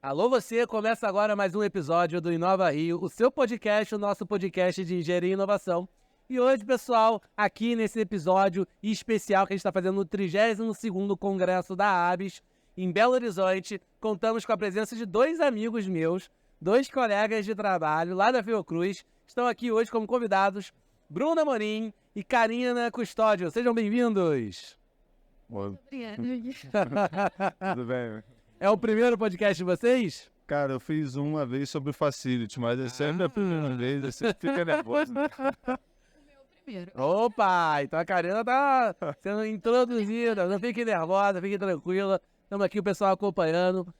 Alô você, começa agora mais um episódio do Inova Rio, o seu podcast, o nosso podcast de engenharia e inovação. E hoje, pessoal, aqui nesse episódio especial que a gente está fazendo no 32º Congresso da ABS, em Belo Horizonte, contamos com a presença de dois amigos meus, dois colegas de trabalho lá da Fiocruz. Estão aqui hoje como convidados, Bruno Amorim e Karina Custódio. Sejam bem-vindos! Obrigada. Tudo bem? É o primeiro podcast de vocês? Cara, eu fiz uma vez sobre Facility, mas é sempre a primeira vez, você fica nervoso. Né? Primeiro. Opa, então a Karina tá sendo introduzida, não fique nervosa, fique tranquila. Estamos aqui o pessoal acompanhando.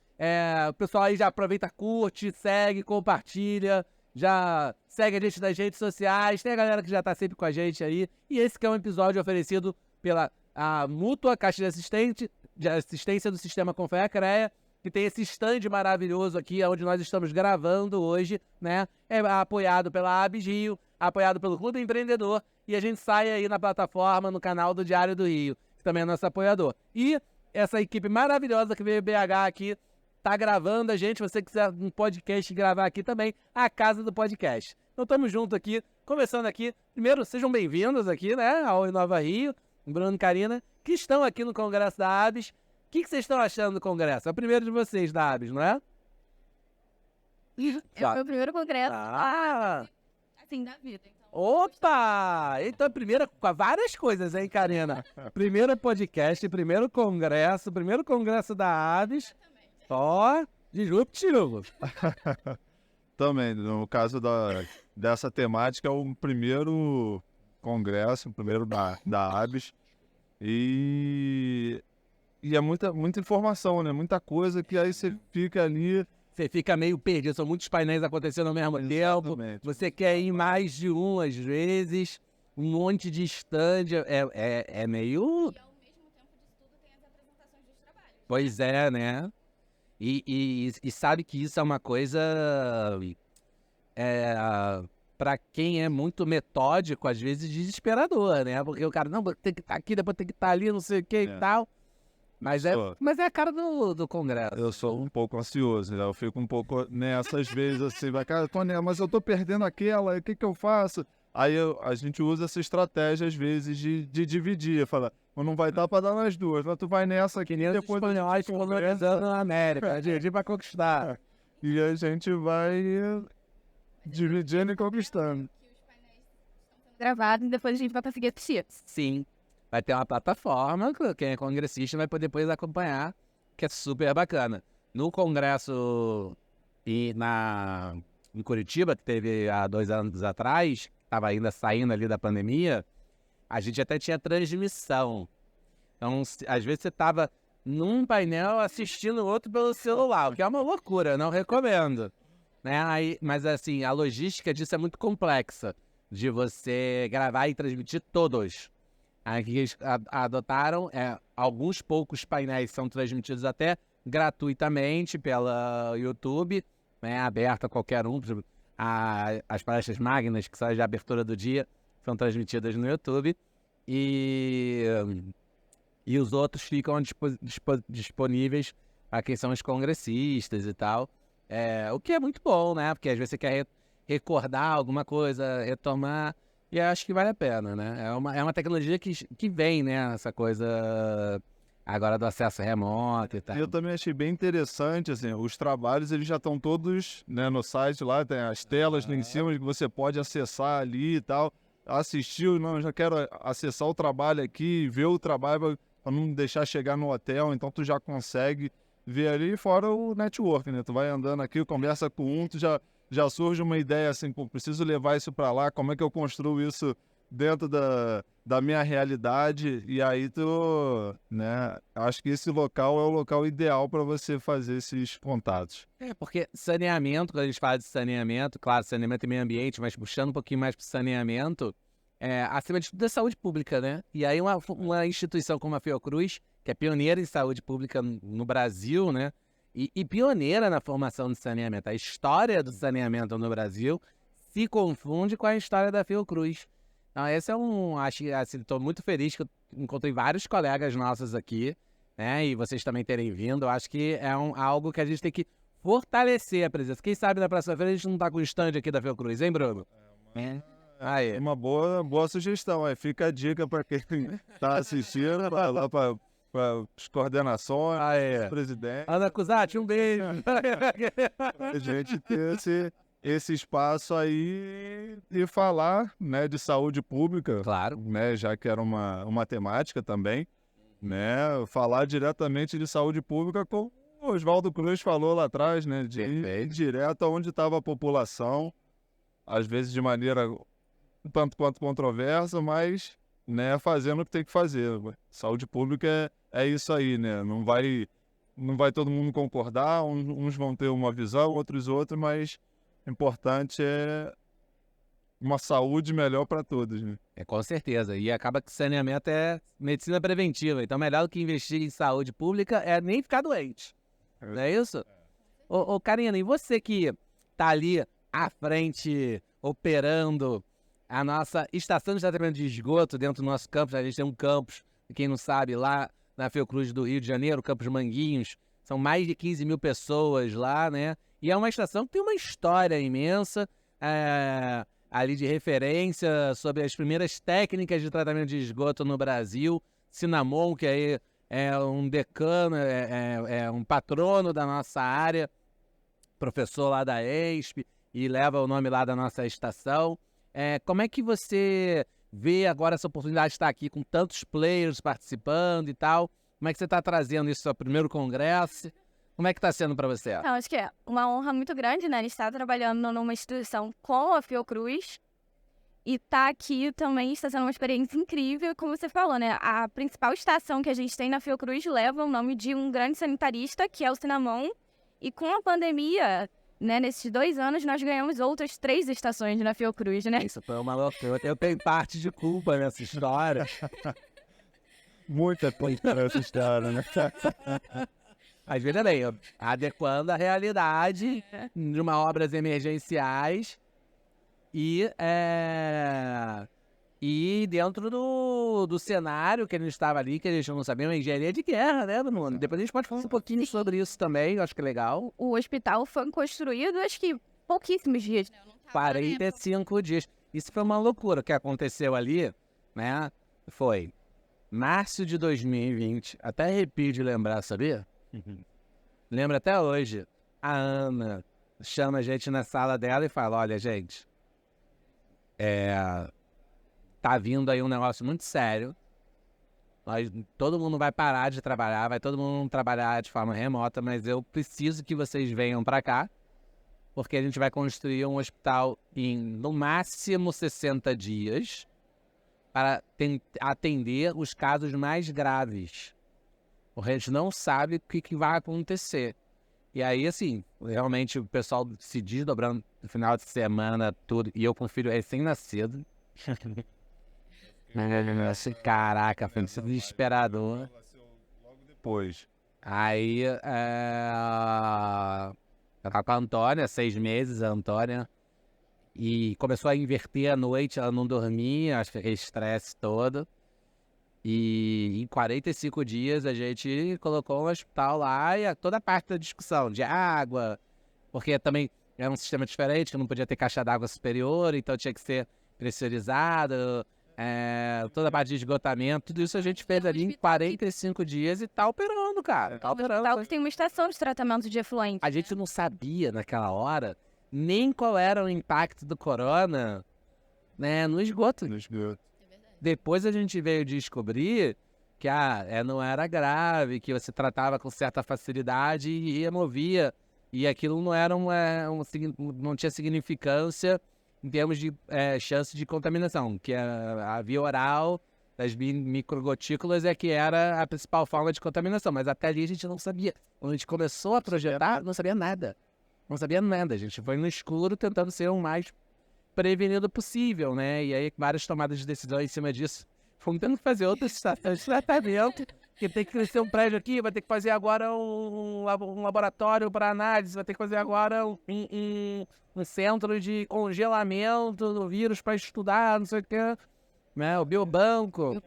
O pessoal aí já aproveita, curte, segue, compartilha, já segue a gente nas redes sociais. Tem a galera que já tá sempre com a gente aí. E esse que é um episódio oferecido pela a Mútua Caixa de Assistência do Sistema Confea-CREA, que tem esse stand maravilhoso aqui, onde nós estamos gravando hoje, né? É apoiado pela ABS Rio, apoiado pelo Clube Empreendedor, e a gente sai aí na plataforma, no canal do Diário do Rio, que também é nosso apoiador. E essa equipe maravilhosa que veio BH aqui, tá gravando a gente, você quiser um podcast gravar aqui também, a casa do podcast. Então estamos juntos aqui, conversando aqui. Primeiro, sejam bem-vindos aqui, né, ao Inova Rio, Bruno e Karina, que estão aqui no Congresso da ABS. O que vocês estão achando do Congresso? É o primeiro de vocês da ABS, não é? É o meu primeiro congresso, assim, da vida. Então, Opa! Então é primeiro com várias coisas, hein, Karina? Primeiro podcast, primeiro congresso da ABS. Ó, disruptivo. Também, no caso dessa temática, é o primeiro congresso, o primeiro da ABS. E é muita informação, né? Muita coisa que aí você fica ali... Você fica meio perdido, são muitos painéis acontecendo ao mesmo tempo. Você quer ir mais de um às vezes, um monte de stand, é meio... e ao mesmo tempo disso tudo tem as apresentações dos trabalhos. Pois é, né? E sabe que isso é uma coisa... Para quem é muito metódico, às vezes desesperador, né? Porque o cara, não, tem que estar aqui, depois tem que estar ali, não sei o que e tal. Mas é a cara do Congresso. Eu sou um pouco ansioso, né? Eu fico um pouco nessas vezes assim, vai, cara, mas eu tô perdendo aquela, o que eu faço? Aí a gente usa essa estratégia às vezes de dividir, fala, mas não vai dar pra dar nas duas, mas tu vai nessa aqui, Que nem os depois espanhóis colonizando a América, dividir pra conquistar. e a gente vai dividindo e conquistando. Que os painéis estão sendo gravados e depois a gente vai conseguir assistir. Sim, vai ter uma plataforma, que quem é congressista vai poder depois acompanhar, que é super bacana. No congresso em Curitiba, que teve há 2 anos atrás, estava ainda saindo ali da pandemia, a gente até tinha transmissão. Então, às vezes você estava num painel assistindo o outro pelo celular, o que é uma loucura, não recomendo. Né? Mas assim, a logística disso é muito complexa, de você gravar e transmitir todos. Aí o que eles adotaram alguns poucos painéis são transmitidos até gratuitamente pela YouTube, né, aberto a qualquer um. As palestras magnas, que são as de abertura do dia, são transmitidas no YouTube. E os outros ficam disponíveis para quem são os congressistas e tal. O que é muito bom, né? Porque às vezes você quer recordar alguma coisa, retomar, e acho que vale a pena, né? É uma tecnologia que vem, né? Essa coisa agora do acesso remoto e tal. Eu também achei bem interessante, assim, os trabalhos eles já estão todos, né, no site lá, tem as telas lá em cima que você pode acessar ali e tal, assistir, não, já quero acessar o trabalho aqui, ver o trabalho para não deixar chegar no hotel, então tu já consegue ver ali, fora o network, né? Tu vai andando aqui, conversa com um, tu já surge uma ideia assim, pô, preciso levar isso para lá, como é que eu construo isso dentro da minha realidade? E aí tu, né, acho que esse local é o local ideal para você fazer esses contatos. Porque saneamento, quando a gente fala de saneamento, claro, saneamento e meio ambiente, mas puxando um pouquinho mais para o saneamento, acima de tudo é saúde pública, né? E aí uma instituição como a Fiocruz, que é pioneira em saúde pública no Brasil, né? E pioneira na formação de saneamento. A história do saneamento no Brasil se confunde com a história da Fiocruz. Então, esse acho que, assim, estou muito feliz que eu encontrei vários colegas nossos aqui, né? E vocês também terem vindo. Eu acho que é algo que a gente tem que fortalecer a presença. Quem sabe na próxima vez a gente não tá com o stand aqui da Fiocruz, hein, Bruno? Aí. Uma boa sugestão. Aí fica a dica para quem tá assistindo, vai lá para as coordenações, presidente. Ana Cusati, um beijo. A gente ter esse espaço aí e falar, né, de saúde pública, Claro. né, já que era uma temática também, né, falar diretamente de saúde pública, como o Oswaldo Cruz falou lá atrás, né, de ir direto aonde estava a população, às vezes de maneira um tanto quanto controversa, mas, né, fazendo o que tem que fazer. Saúde pública é isso aí, né, não vai todo mundo concordar, uns vão ter uma visão, outros outra, mas o importante é uma saúde melhor para todos, né? Com certeza. E acaba que saneamento é medicina preventiva. Então, melhor do que investir em saúde pública é nem ficar doente. Não é isso? Ô, Karina, e você que tá ali à frente, operando a nossa estação de tratamento de esgoto dentro do nosso campus, a gente tem um campus, quem não sabe, lá na Fiocruz do Rio de Janeiro, o Campus Manguinhos, são mais de 15 mil pessoas lá, né? E é uma estação que tem uma história imensa, ali de referência sobre as primeiras técnicas de tratamento de esgoto no Brasil. Sinamon, que aí é um decano, é um patrono da nossa área, professor lá da ESP, e leva o nome lá da nossa estação. Como é que você vê agora essa oportunidade de estar aqui com tantos players participando e tal? Como é que você está trazendo isso ao primeiro congresso? Como é que está sendo para você? Então, acho que é uma honra muito grande, né? Estar trabalhando numa instituição com a Fiocruz. E estar aqui também está sendo uma experiência incrível. Como você falou, né? A principal estação que a gente tem na Fiocruz leva o nome de um grande sanitarista, que é o Sinamon. E com a pandemia, né? Nesses 2 anos, nós ganhamos outras 3 estações na Fiocruz, né? Isso foi uma loucura. Eu tenho parte de culpa nessa história. Muita coisa nessa história, né? Mas veja bem, adequando a realidade de uma obras emergenciais e dentro do cenário que a gente estava ali, que a gente não sabia, uma engenharia de guerra, né, Bruno? Depois a gente pode falar um pouquinho sobre isso também, eu acho que é legal. O hospital foi construído, acho que pouquíssimos dias. 45 dias. Isso foi uma loucura. O que aconteceu ali, né, foi março de 2020, até arrepio de lembrar, sabia? Lembro até hoje. A Ana chama a gente na sala dela e fala: olha, gente, tá vindo aí um negócio muito sério. Todo mundo vai parar de trabalhar, vai todo mundo trabalhar de forma remota, mas eu preciso que vocês venham para cá, porque a gente vai construir um hospital em, no máximo, 60 dias para atender os casos mais graves. Porque a gente não sabe o que vai acontecer. E aí, assim, realmente o pessoal se desdobrando no final de semana, tudo. E eu com o filho recém-nascido. Caraca, foi desesperador. Logo depois. Aí, eu tava com a Antônia, 6 meses, a Antônia. E começou a inverter a noite, ela não dormia, acho que aquele estresse todo. E em 45 dias a gente colocou um hospital lá e toda a parte da discussão de água, porque também era um sistema diferente, que não podia ter caixa d'água superior, então tinha que ser pressurizado, toda a parte de esgotamento, tudo isso a gente fez ali em 45 dias e tá operando, cara. Tá operando. Tal que tem uma estação de tratamento de efluente. A gente não sabia naquela hora nem qual era o impacto do corona, né, no esgoto. Depois a gente veio descobrir que não era grave, que você tratava com certa facilidade e removia. E aquilo não era não tinha significância em termos de chance de contaminação, que a via oral das microgotículas é que era a principal forma de contaminação. Mas até ali a gente não sabia. Quando a gente começou a projetar, não sabia nada. Não sabia nada. A gente foi no escuro tentando ser o mais prevenido possível, né? E aí várias tomadas de decisão em cima disso. Fomos tendo que fazer outras estações de tratamento, que tem que crescer um prédio aqui, vai ter que fazer agora um laboratório para análise, vai ter que fazer agora um centro de congelamento do vírus para estudar, não sei o que, né? O biobanco.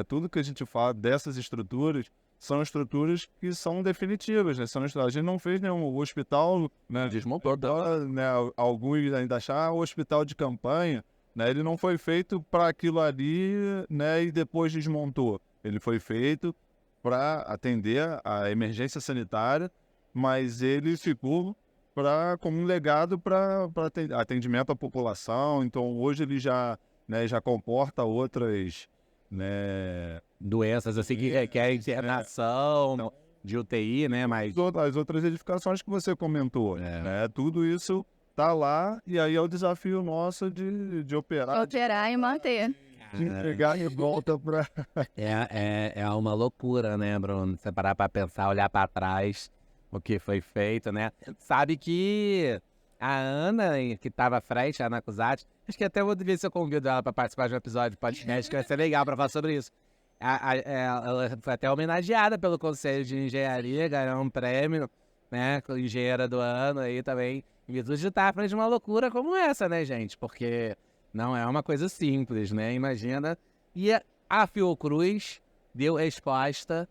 Tudo que a gente fala dessas estruturas são estruturas que são definitivas, né? A gente não fez nenhum hospital, né? Desmontou, Né? Alguns ainda acham o hospital de campanha, né? Ele não foi feito para aquilo ali, né? E depois desmontou. Ele foi feito para atender a emergência sanitária, mas ele ficou como um legado para atendimento à população. Então, hoje ele já, né, já comporta outras, né, doenças assim que requerem internação de UTI, né? Mas as outras edificações que você comentou. Né? Tudo isso tá lá e aí é o desafio nosso de operar. Operar e manter. De entregar e volta para... É uma loucura, né, Bruno? Você parar pra pensar, olhar pra trás, o que foi feito, né? Sabe que a Ana, que tava à frente, a Ana Cusati, acho que até vou ver se eu convido ela pra participar de um episódio de podcast, que vai ser legal pra falar sobre isso. Ela foi até homenageada pelo Conselho de Engenharia, ganhou um prêmio, né, com engenheira do ano aí também, em virtude de estar à frente de uma loucura como essa, né, gente? Porque não é uma coisa simples, né? Imagina. E a Fiocruz deu resposta,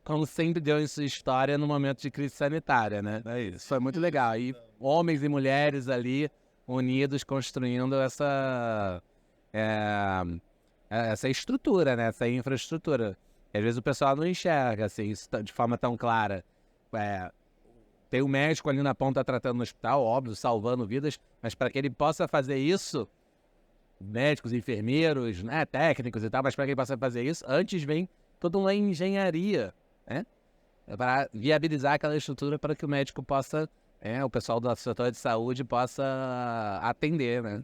como sempre deu em sua história, no momento de crise sanitária, né? É isso. Isso foi muito legal. E homens e mulheres ali unidos construindo essa estrutura, né? Essa infraestrutura. E às vezes o pessoal não enxerga assim, isso de forma tão clara. Tem um médico ali na ponta tratando no hospital, óbvio, salvando vidas, mas para que ele possa fazer isso, médicos, enfermeiros, né, técnicos e tal, mas para que ele possa fazer isso, antes vem toda uma engenharia, né? Para viabilizar aquela estrutura para que o médico possa, o pessoal do setor de saúde possa atender, né?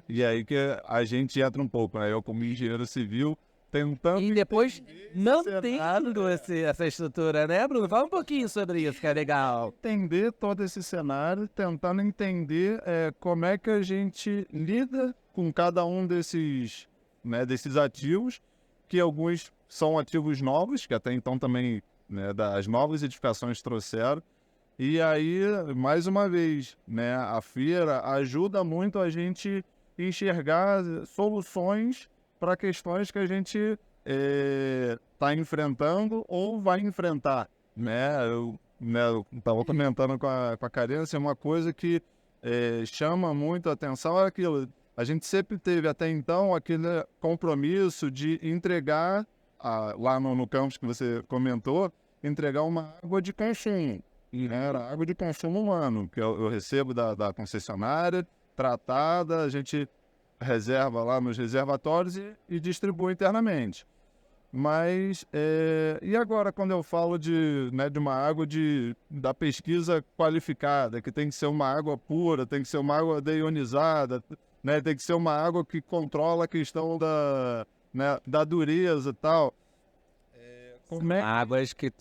E aí que a gente entra um pouco, né? Eu como engenheiro civil, tentando... E depois não cenário, tendo essa estrutura, né, Bruno? Fala um pouquinho sobre isso, que é legal. Entender todo esse cenário, tentando entender como é que a gente lida com cada um desses, né, desses ativos, que alguns são ativos novos, que até então também, né, das novas edificações trouxeram. E aí, mais uma vez, né, a feira ajuda muito a gente enxergar soluções para questões que a gente está enfrentando ou vai enfrentar. Eu estava comentando com a Karina, assim, uma coisa que chama muito a atenção é aquilo. A gente sempre teve até então aquele compromisso de entregar, lá no campus que você comentou, entregar uma água de consumo. Era água de consumo humano, que eu recebo da concessionária, tratada, a gente reserva lá nos reservatórios e distribui internamente. Mas, e agora quando eu falo de uma água da pesquisa qualificada, que tem que ser uma água pura, tem que ser uma água deionizada, né, tem que ser uma água que controla a questão da dureza e tal. Como é Águas que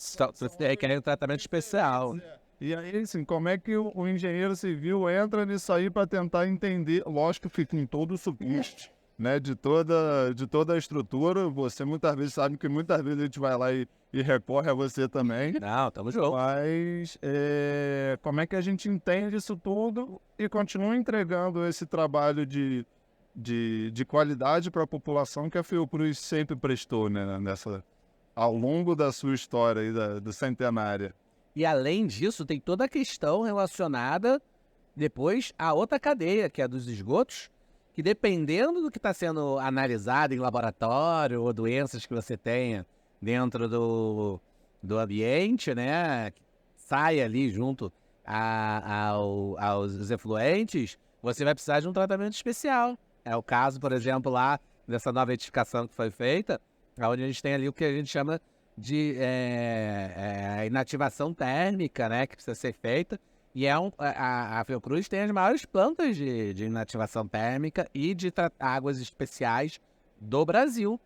requerem um tratamento especial. E aí, assim, como é que o engenheiro civil entra nisso aí para tentar entender? Lógico que com todo o suporte, né, de toda a estrutura. Você muitas vezes sabe que muitas vezes a gente vai lá e recorre a você também. Não, tamo junto. Mas como é que a gente entende isso tudo e continua entregando esse trabalho de qualidade para a população que a Fiocruz sempre prestou, né, ao longo da sua história aí, do centenária. E além disso, tem toda a questão relacionada depois à outra cadeia, que é a dos esgotos, que dependendo do que está sendo analisado em laboratório ou doenças que você tenha dentro do ambiente, né, que sai ali junto aos efluentes, você vai precisar de um tratamento especial. É o caso, por exemplo, lá dessa nova edificação que foi feita, onde a gente tem ali o que a gente chama de inativação térmica, né, que precisa ser feita. E a Fiocruz tem as maiores plantas de inativação térmica e de águas especiais do Brasil,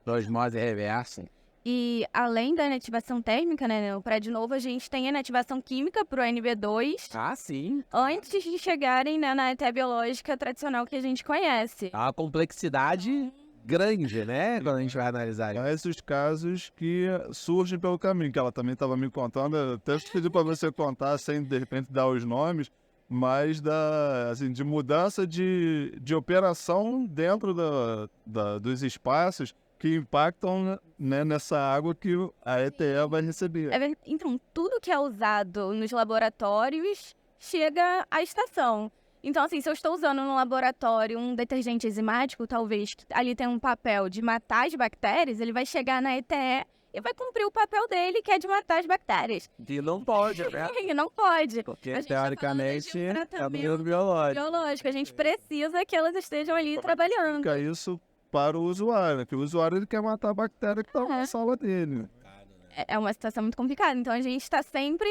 do osmose reversa. E além da inativação térmica, né, no prédio novo, a gente tem a inativação química para o NB2. Ah, sim. Antes de chegarem, né, na ETE biológica tradicional que a gente conhece. É uma complexidade grande, né, quando a gente vai analisar. Esses casos que surgem pelo caminho, que ela também estava me contando, eu até pedi para você contar, sem de repente dar os nomes, mas de mudança de operação dentro dos espaços, que impactam, né, nessa água que a ETE vai receber. Então, tudo que é usado nos laboratórios chega à estação. Então, assim, se eu estou usando no laboratório um detergente enzimático, talvez que ali tem um papel de matar as bactérias, ele vai chegar na ETE e vai cumprir o papel dele, que é de matar as bactérias. E não pode, né? E não pode. Porque, A gente tá teoricamente, falando de um é tratamento meio biológico. biológico. A gente precisa que elas estejam ali trabalhando. Fica isso para o usuário, né? Que o usuário ele quer matar a bactéria que está na sala dele. É uma situação muito complicada. Então, a gente está sempre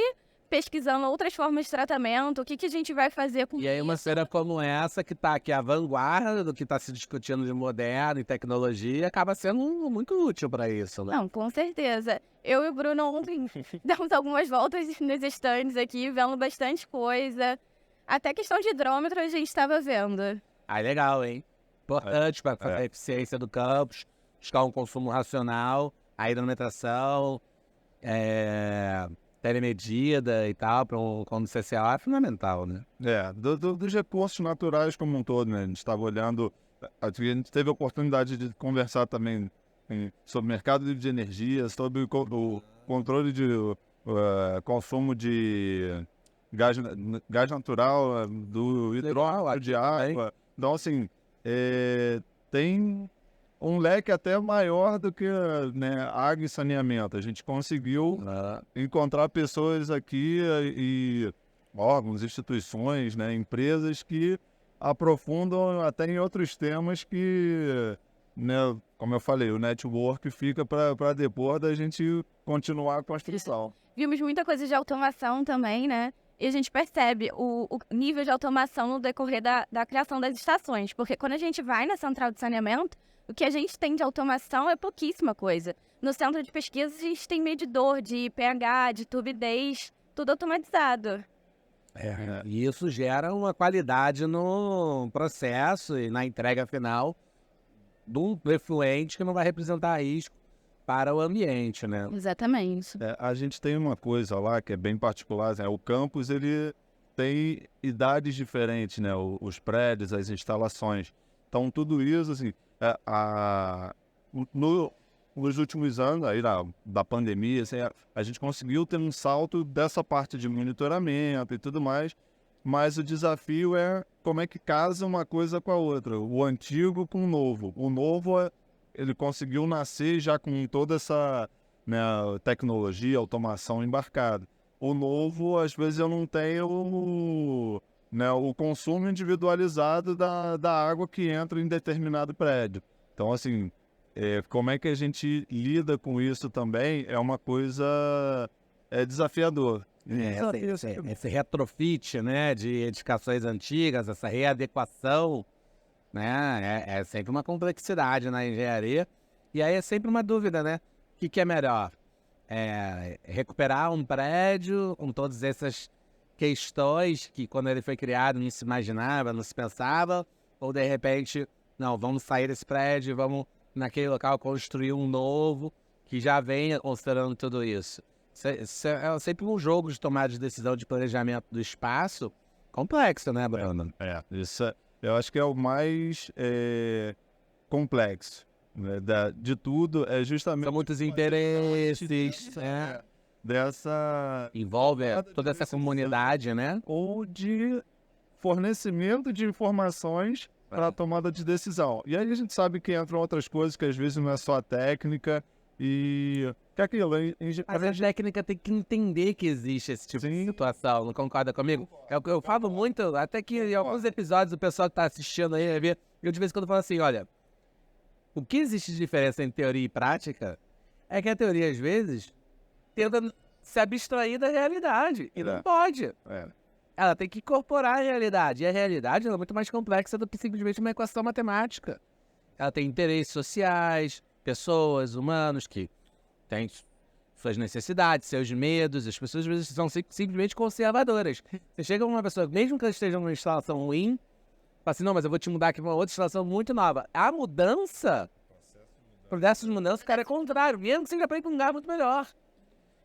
pesquisando outras formas de tratamento, o que a gente vai fazer com E aí uma isso. feira como essa, que tá aqui à vanguarda do que está se discutindo de moderno e tecnologia, acaba sendo muito útil para isso, né? Não, com certeza. Eu e o Bruno ontem demos algumas voltas nos estandes aqui, vendo bastante coisa. Até questão de hidrômetro a gente estava vendo. Ah, legal, hein? Importante para fazer a eficiência do campus, buscar um consumo racional, a hidrometração, telemedida e tal, para quando o CCA é fundamental, né? Dos recursos naturais como um todo, né? A gente estava olhando, a gente teve a oportunidade de conversar também sobre o mercado de energia, sobre o controle de consumo de gás natural, do hidrogênio, de água. Então, assim, tem um leque até maior do que, né, água e saneamento. A gente conseguiu encontrar pessoas aqui e órgãos, instituições, né, empresas que aprofundam até em outros temas que, né, como eu falei, o network fica para depois da gente continuar a construção. Vimos muita coisa de automação também, né? E a gente percebe o nível de automação no decorrer da criação das estações. Porque quando a gente vai na central de saneamento, o que a gente tem de automação é pouquíssima coisa. No centro de pesquisa, a gente tem medidor de pH, de turbidez, tudo automatizado. E isso gera uma qualidade no processo e na entrega final do efluente que não vai representar risco para o ambiente, né? Exatamente. A gente tem uma coisa lá que é bem particular, né? O campus ele tem idades diferentes, né? Os prédios, as instalações. Então tudo isso, assim, nos últimos anos aí da pandemia, assim, a gente conseguiu ter um salto dessa parte de monitoramento e tudo mais, mas o desafio é como é que casa uma coisa com a outra, o antigo com o novo. O novo, ele conseguiu nascer já com toda essa, né, tecnologia, automação embarcada. O novo, às vezes, eu não tenho o consumo individualizado da água que entra em determinado prédio. Então, assim, como é que a gente lida com isso também é uma coisa desafiador. Esse retrofit, né, de edificações antigas, essa readequação, né, é sempre uma complexidade na engenharia. E aí é sempre uma dúvida, né? O que é melhor? Recuperar um prédio com todas essas questões que quando ele foi criado não se imaginava, não se pensava, ou de repente, não, vamos sair desse prédio, vamos naquele local construir um novo que já venha considerando tudo isso. Isso é sempre um jogo de tomada de decisão de planejamento do espaço complexo, né, Bruno? Isso eu acho que é o mais complexo, né, de tudo, é justamente... São muitos interesses, envolve toda essa comunidade, né? Ou de fornecimento de informações para a tomada de decisão. E aí a gente sabe que entram outras coisas que às vezes não é só a técnica e... que é aquilo, Mas a técnica tem que entender que existe esse tipo de situação, não concorda comigo? Eu falo muito, até que em alguns episódios o pessoal que está assistindo aí, eu de vez em quando falo assim, olha, o que existe de diferença entre teoria e prática é que a teoria, às vezes, tenta se abstrair da realidade, e não pode. Ela tem que incorporar a realidade, e a realidade ela é muito mais complexa do que simplesmente uma equação matemática. Ela tem interesses sociais, pessoas, humanos que têm suas necessidades, seus medos, as pessoas às vezes são simplesmente conservadoras. Você chega com uma pessoa, mesmo que ela esteja numa instalação ruim, fala assim, não, mas eu vou te mudar aqui para uma outra instalação muito nova. A mudança, o processo de mudança, cara, é contrário, mesmo que seja para ir para um lugar muito melhor.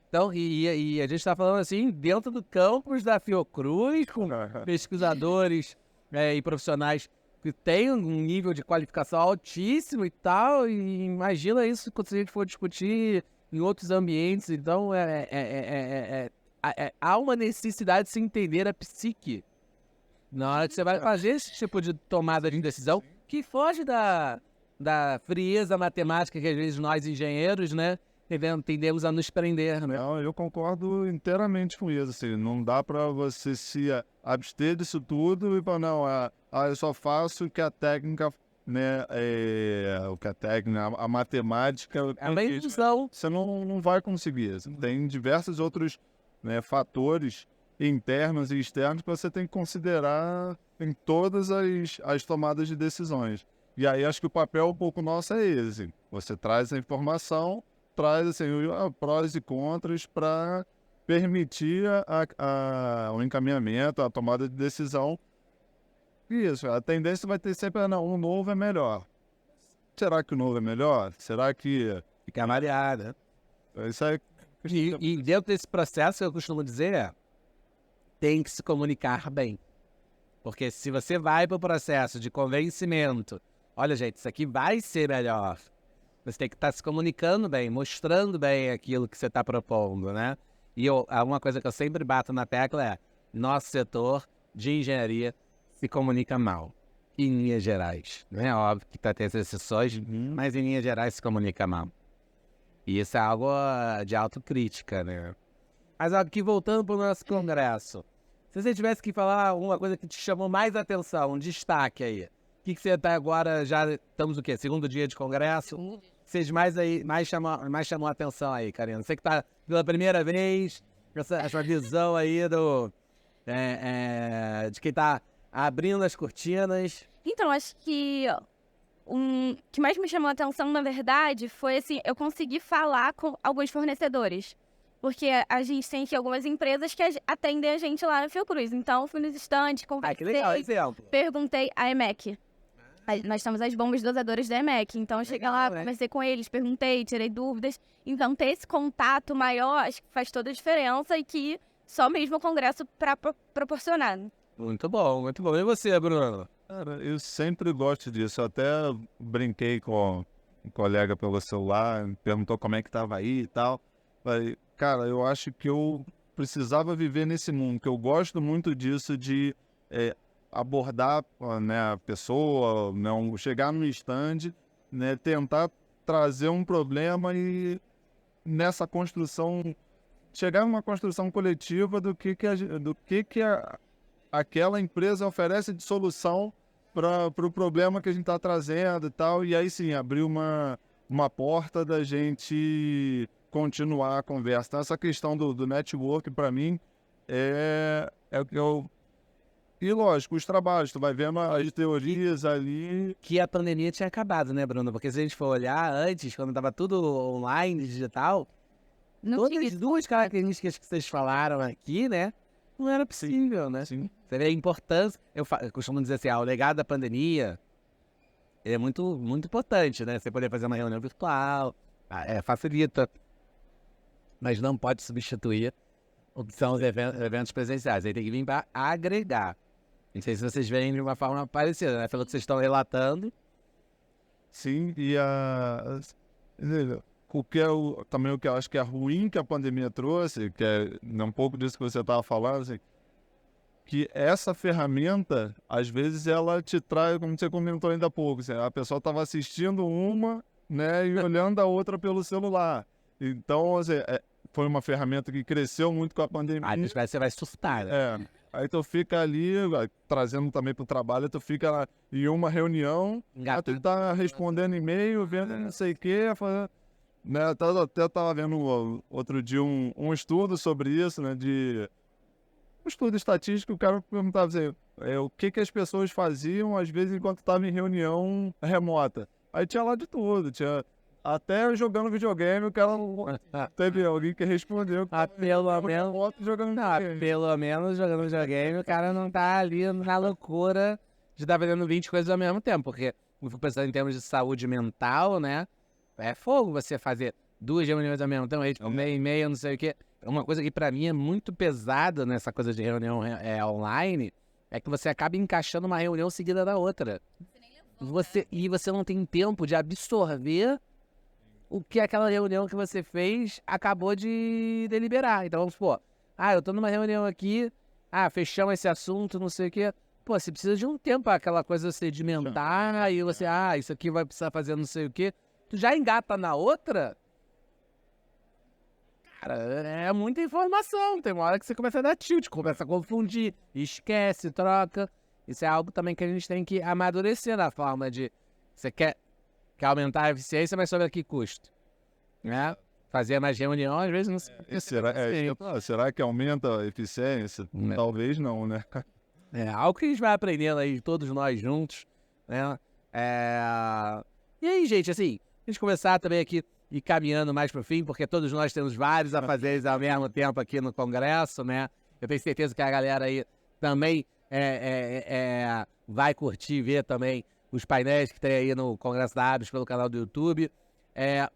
Então, e a gente está falando assim, dentro do campus da Fiocruz, com pesquisadores e profissionais que tem um nível de qualificação altíssimo e tal, e imagina isso quando a gente for discutir em outros ambientes. Então, há uma necessidade de se entender a psique na hora que você vai fazer esse tipo de tomada de decisão, que foge da frieza matemática que às vezes nós engenheiros, né, tendemos a nos prender, né? Não, eu concordo inteiramente com isso. Assim, não dá para você se abster disso tudo e falar, não, eu só faço o que a técnica, né, o que a técnica, a matemática... É uma ilusão. Você não vai conseguir. Tem diversos outros, né, fatores internos e externos que você tem que considerar em todas as tomadas de decisões. E aí acho que o papel um pouco nosso é esse. Você traz a informação, traz assim, prós e contras para permitir o encaminhamento, a tomada de decisão. Isso, a tendência vai ter sempre, não, o novo é melhor. Será que o novo é melhor? Será que... Fica variada. Isso é... E dentro desse processo, eu costumo dizer, tem que se comunicar bem. Porque se você vai para o processo de convencimento, olha, gente, isso aqui vai ser melhor. Você tem que estar se comunicando bem, mostrando bem aquilo que você está propondo, né? E uma coisa que eu sempre bato na tecla é, nosso setor de engenharia se comunica mal. Em linhas gerais. Não é óbvio que tem as exceções, mas em linhas gerais se comunica mal. E isso é algo de autocrítica, né? Mas aqui, voltando para o nosso congresso, se você tivesse que falar uma coisa que te chamou mais atenção, um destaque aí, o que você está agora, já estamos o quê? Segundo dia de congresso? Vocês mais chamou a atenção aí, Karina? Você que está pela primeira vez, essa visão aí de quem está abrindo as cortinas. Então, acho que o que mais me chamou a atenção, na verdade, foi assim, eu consegui falar com alguns fornecedores. Porque a gente tem aqui algumas empresas que atendem a gente lá na Fiocruz. Então, fui nos estandes, conversei, que legal, exemplo. Perguntei a EMEC. Nós temos as bombas dosadoras da EMEC. Então, eu cheguei lá, conversei com eles, perguntei, tirei dúvidas. Então, ter esse contato maior, acho que faz toda a diferença e que só mesmo o congresso para proporcionar. Muito bom, muito bom. E você, Bruno? Cara, eu sempre gosto disso. Eu até brinquei com um colega pelo celular, perguntou como é que estava aí e tal. Falei, cara, eu acho que eu precisava viver nesse mundo, que eu gosto muito disso de abordar, né, a pessoa, não chegar no stand, né, tentar trazer um problema e nessa construção, chegar numa construção coletiva do que aquela empresa oferece de solução para o problema que a gente está trazendo e tal. E aí sim, abrir uma porta da gente continuar a conversa. Então, essa questão do network, para mim, é o que eu... E lógico, os trabalhos, tu vai vendo as teorias ali... Que a pandemia tinha acabado, né, Bruno? Porque se a gente for olhar antes, quando estava tudo online, digital, todas as duas características que vocês falaram aqui, né, não era possível, né? Sim. Você vê a importância... Eu costumo dizer assim, o legado da pandemia é muito, muito importante, né? Você poder fazer uma reunião virtual, facilita, mas não pode substituir o que são os eventos presenciais. Aí tem que vir para agregar. Não sei se vocês veem de uma forma parecida, né? Pelo que vocês estão relatando. Sim, e também o que eu acho que é ruim que a pandemia trouxe, que é um pouco disso que você estava falando, assim, que essa ferramenta, às vezes, ela te traz, como você comentou ainda há pouco, assim, a pessoa estava assistindo uma, né, e olhando a outra pelo celular. Então, assim, foi uma ferramenta que cresceu muito com a pandemia. Você vai assustar, né? Aí tu fica ali, trazendo também pro trabalho, tu fica lá em uma reunião, tu tá respondendo e-mail, vendo não sei o quê, né, até tava vendo outro dia um estudo sobre isso, né, um estudo estatístico, o cara perguntava assim, o que as pessoas faziam, às vezes, enquanto estavam em reunião remota. Aí tinha lá de tudo, tinha até jogando videogame, o cara teve alguém que respondeu. Pelo menos jogando videogame, o cara não tá ali na loucura de estar fazendo 20 coisas ao mesmo tempo, porque eu fico pensando em termos de saúde mental, né? É fogo você fazer 2 reuniões ao mesmo tempo, meio e meio, não sei o quê. Uma coisa que pra mim é muito pesada nessa coisa de reunião online é que você acaba encaixando uma reunião seguida da outra. E você não tem tempo de absorver o que aquela reunião que você fez acabou de deliberar. Então, vamos supor, eu tô numa reunião aqui, fechamos esse assunto, não sei o quê. Pô, você precisa de um tempo para aquela coisa sedimentar, aí você, isso aqui vai precisar fazer não sei o quê. Tu já engata na outra, cara, é muita informação. Tem uma hora que você começa a dar tilt, começa a confundir, esquece, troca. Isso é algo também que a gente tem que amadurecer na forma de... Você quer aumentar a eficiência, mas sobre que custo? Né? Fazer mais reunião, às vezes não sei. Será que aumenta a eficiência? Talvez não, né? É algo que a gente vai aprendendo aí, todos nós juntos, né? E aí, gente, assim, a gente começar também aqui e caminhando mais para o fim, porque todos nós temos vários afazeres ao mesmo tempo aqui no Congresso, né? Eu tenho certeza que a galera aí também vai curtir e ver também os painéis que tem aí no Congresso da Abs pelo canal do YouTube.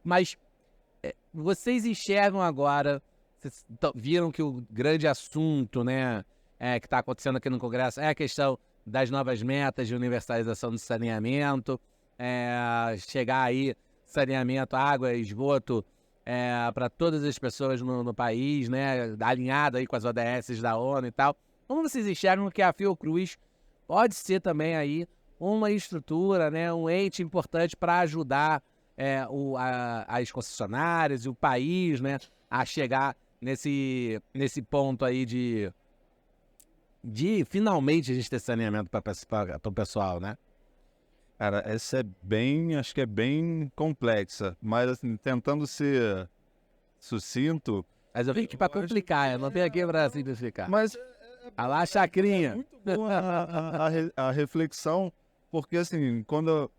Mas vocês enxergam agora, vocês viram que o grande assunto, né, que está acontecendo aqui no Congresso é a questão das novas metas de universalização do saneamento, chegar aí saneamento, água, esgoto para todas as pessoas no país, né, alinhado aí com as ODS da ONU e tal. Como vocês enxergam que a Fiocruz pode ser também aí uma estrutura, né, um ente importante para ajudar as concessionárias e o país, né, a chegar nesse ponto aí de finalmente a gente ter saneamento para o pessoal, né? Cara, essa acho que é bem complexa, mas assim, tentando ser sucinto... Mas eu vim aqui para complicar, eu não venho aqui para simplificar. Mas... Alá, chacrinha. É muito boa a reflexão, porque assim, quando...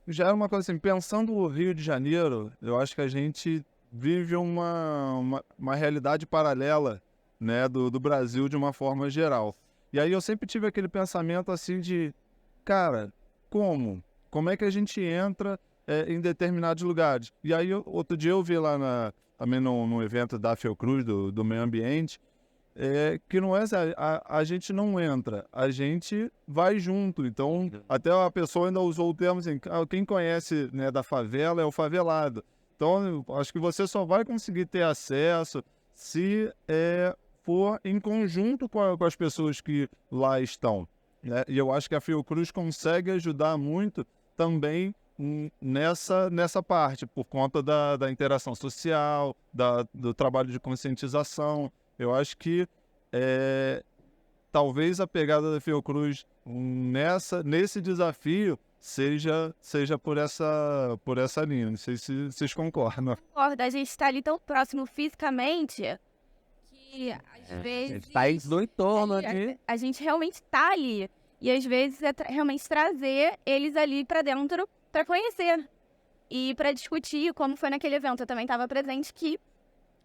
Já é uma coisa assim, pensando o Rio de Janeiro, eu acho que a gente vive uma realidade paralela, né, do Brasil de uma forma geral. E aí eu sempre tive aquele pensamento assim de, cara, como é que a gente entra em determinados lugares? E aí outro dia eu vi lá também num evento da Fiocruz, do meio ambiente, que não é a gente não entra, a gente vai junto. Então, até a pessoa ainda usou o termo assim, quem conhece, né, da favela é o favelado. Então, acho que você só vai conseguir ter acesso se for em conjunto com as pessoas que lá estão, né? E eu acho que a Fiocruz consegue ajudar muito também nessa parte, por conta da interação social, do trabalho de conscientização. Eu acho que talvez a pegada da Fiocruz nesse desafio seja por essa linha. Não sei se vocês concordam. Concordo, a gente está ali tão próximo fisicamente que às vezes... A gente está aí no entorno de... A gente realmente está ali. E às vezes realmente trazer eles ali para dentro para conhecer e para discutir, como foi naquele evento. Eu também estava presente, que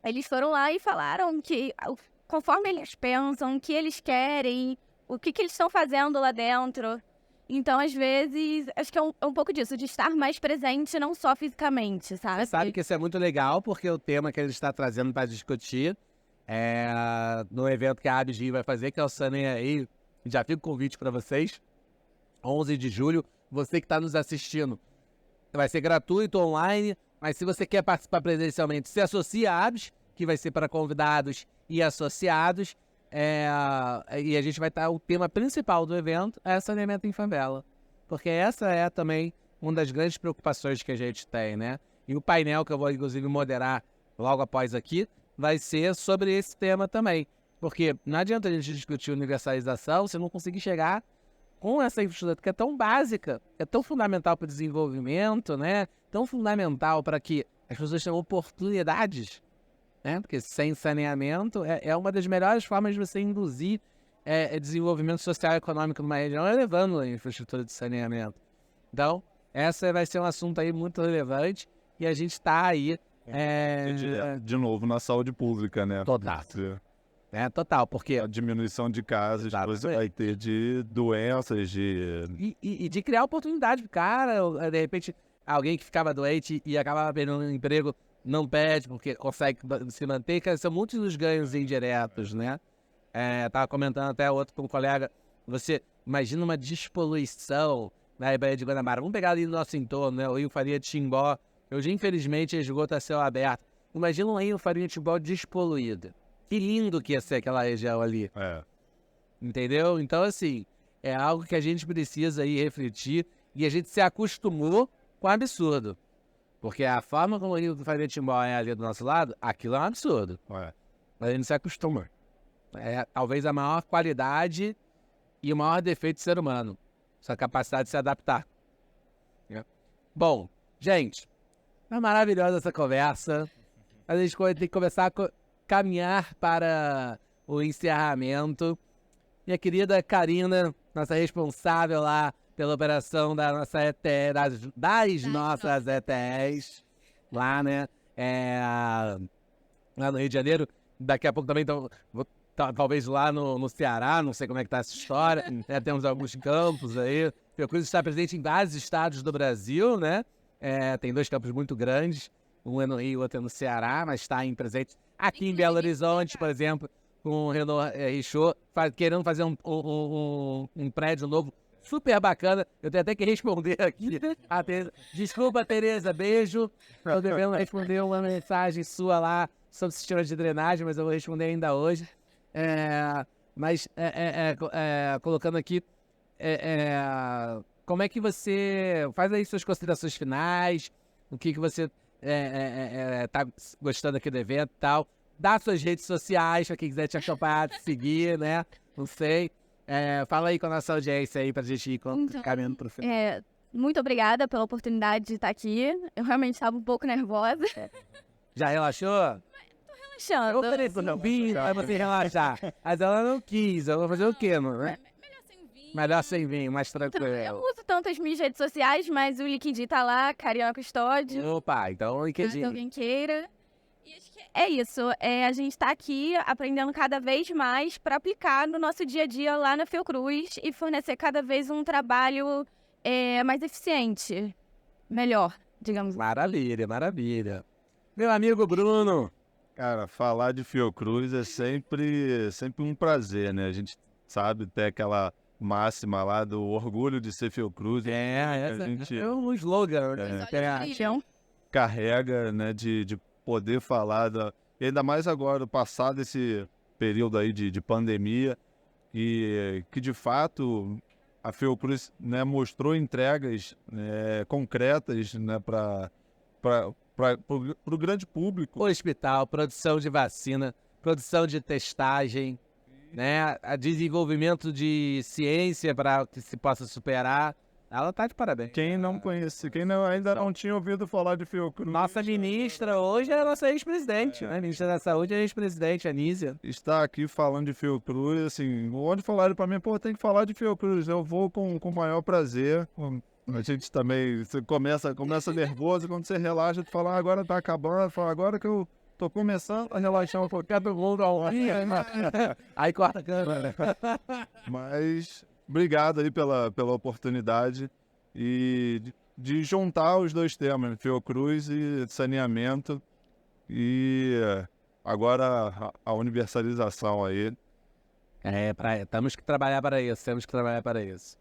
eles foram lá e falaram que, conforme eles pensam, o que eles querem, o que eles estão fazendo lá dentro. Então, às vezes, acho que é um pouco disso, de estar mais presente, não só fisicamente, sabe? Você sabe que isso é muito legal, porque o tema que ele está trazendo para discutir no evento que a Abs vai fazer, que é o Saneia aí. Já fica o convite para vocês. 11 de julho, você que está nos assistindo. Vai ser gratuito, online, mas se você quer participar presencialmente, se associe à Abs, que vai ser para convidados e associados. E a gente vai estar... O tema principal do evento é saneamento em favela. Porque essa é também uma das grandes preocupações que a gente tem, né? E o painel que eu vou, inclusive, moderar logo após aqui, vai ser sobre esse tema também. Porque não adianta a gente discutir universalização se não conseguir chegar com essa infraestrutura que é tão básica, é tão fundamental para o desenvolvimento, né? Tão fundamental para que as pessoas tenham oportunidades, né? Porque sem saneamento é uma das melhores formas de você induzir desenvolvimento social e econômico numa região, elevando a infraestrutura de saneamento. Então, essa vai ser um assunto aí muito relevante e a gente está aí... De novo, na saúde pública, né? Total. Total, porque... A diminuição de casos, depois vai ter de doenças, E de criar oportunidade pro cara, de repente, alguém que ficava doente e acabava perdendo um emprego, não perde, porque consegue se manter, que são muitos dos ganhos indiretos, né? Tava comentando até outro com um colega Você imagina uma despoluição na Baía de Guanabara. Vamos pegar ali no nosso entorno, né? O Rio Faria de Timbó. Hoje, infelizmente, esgoto a céu aberto. Imagina um Rio Faria de Timbó despoluído. Que lindo que ia ser aquela região ali. Entendeu? Então, assim, é algo que a gente precisa aí refletir e a gente se acostumou com o absurdo. Porque a forma como o Rio Faria de Timbó é ali do nosso lado, aquilo é um absurdo. Mas a gente se acostuma. É talvez a maior qualidade e o maior defeito do ser humano. Sua capacidade de se adaptar. Bom, gente, é maravilhosa essa conversa. A gente tem que começar a caminhar para o encerramento. Minha querida Karina, nossa responsável lá pela operação da nossa ETE, das nossas ETEs, lá, né? Lá no Rio de Janeiro. Daqui a pouco também talvez lá no Ceará, não sei como é que tá essa história. Temos alguns campos aí. Fiocruz está presente em vários estados do Brasil, né? Tem 2 campos muito grandes. Um é no Rio, outro é no Ceará, mas está presente aqui em Belo Horizonte, por exemplo, com o Renault Richaud, querendo fazer um prédio novo super bacana. Eu tenho até que responder aqui. Desculpa, Tereza, beijo. Estou devendo responder uma mensagem sua lá sobre sistema de drenagem, mas eu vou responder ainda hoje. Colocando aqui, como é que você faz aí suas considerações finais, o que você tá gostando aqui do evento e tal. Dá suas redes sociais para quem quiser te acompanhar, te seguir, né? Não sei. Fala aí com a nossa audiência aí pra gente ir caminhando pro final. Muito obrigada pela oportunidade de estar aqui. Eu realmente estava um pouco nervosa. Já relaxou? Relaxando. Eu ofereci um vinho pra você relaxar. Mas ela não quis. Eu vou fazer o quê, mano? Melhor sem vinho, mais tranquilo. Eu uso tanto as minhas redes sociais, mas o LinkedIn tá lá, Karina Custódio. Opa, então o LinkedIn. Se alguém queira. E acho que é isso. A gente tá aqui aprendendo cada vez mais para aplicar no nosso dia a dia lá na Fiocruz e fornecer cada vez um trabalho mais eficiente. Melhor, digamos. Maravilha, maravilha. Meu amigo Bruno. Cara, falar de Fiocruz é sempre um prazer, né? A gente sabe ter aquela máxima lá do orgulho de ser Fiocruz. Essa a gente é um slogan. Carrega, né, de poder falar, e ainda mais agora, passado esse período aí de pandemia, e que de fato a Fiocruz, né, mostrou entregas concretas, né, para o grande público. Hospital, produção de vacina, produção de testagem, né, a desenvolvimento de ciência para que se possa superar. Ela tá de parabéns. Quem não conhece, ainda não tinha ouvido falar de Fiocruz. Nossa ministra hoje é a nossa ex-presidente, né? Ministra da Saúde é ex-presidente, Anísia. Está aqui falando de Fiocruz, assim, onde falaram para mim, tem que falar de Fiocruz, eu vou com o maior prazer. A gente também, você começa nervoso, quando você relaxa, tu fala, agora tá acabando, fala, agora que eu tô começando a relaxar um pouquinho, todo mundo aí corta a câmera. Mas obrigado aí pela oportunidade e de juntar os 2 temas, Fiocruz e saneamento, e agora a universalização aí. Temos que trabalhar para isso.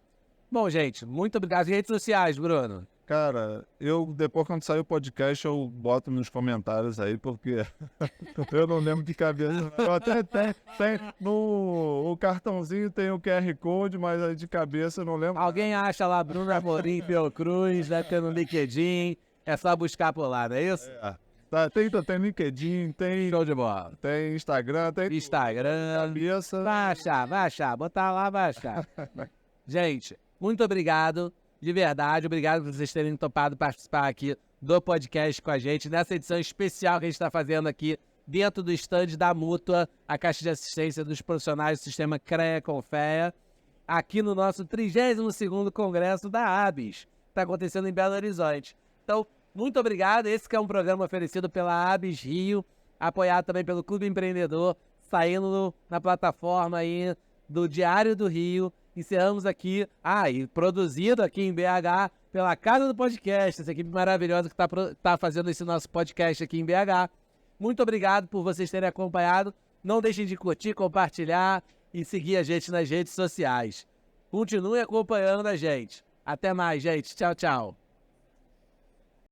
Bom, gente, muito obrigado. E redes sociais, Bruno? Cara, depois quando sair o podcast, eu boto nos comentários aí, porque eu não lembro de cabeça. Eu até tem no cartãozinho tem o QR Code, mas de cabeça eu não lembro. Alguém acha lá Bruno Amorim Fiocruz, deve ter no LinkedIn, é só buscar por lá, não é isso? Tem LinkedIn, tem Show de bola. Tem Instagram, cabeça. Vai achar, botar lá, vai achar. Gente, muito obrigado. De verdade, obrigado por vocês terem topado participar aqui do podcast com a gente, nessa edição especial que a gente está fazendo aqui dentro do stand da Mútua, a Caixa de Assistência dos Profissionais do Sistema CREA-CONFEA, aqui no nosso 32º Congresso da ABS, que está acontecendo em Belo Horizonte. Então, muito obrigado. Esse que é um programa oferecido pela ABS Rio, apoiado também pelo Clube Empreendedor, saindo na plataforma aí do Diário do Rio. Encerramos aqui, e produzido aqui em BH pela Casa do Podcast, essa equipe maravilhosa que tá fazendo esse nosso podcast aqui em BH. Muito obrigado por vocês terem acompanhado. Não deixem de curtir, compartilhar e seguir a gente nas redes sociais. Continue acompanhando a gente. Até mais, gente. Tchau, tchau.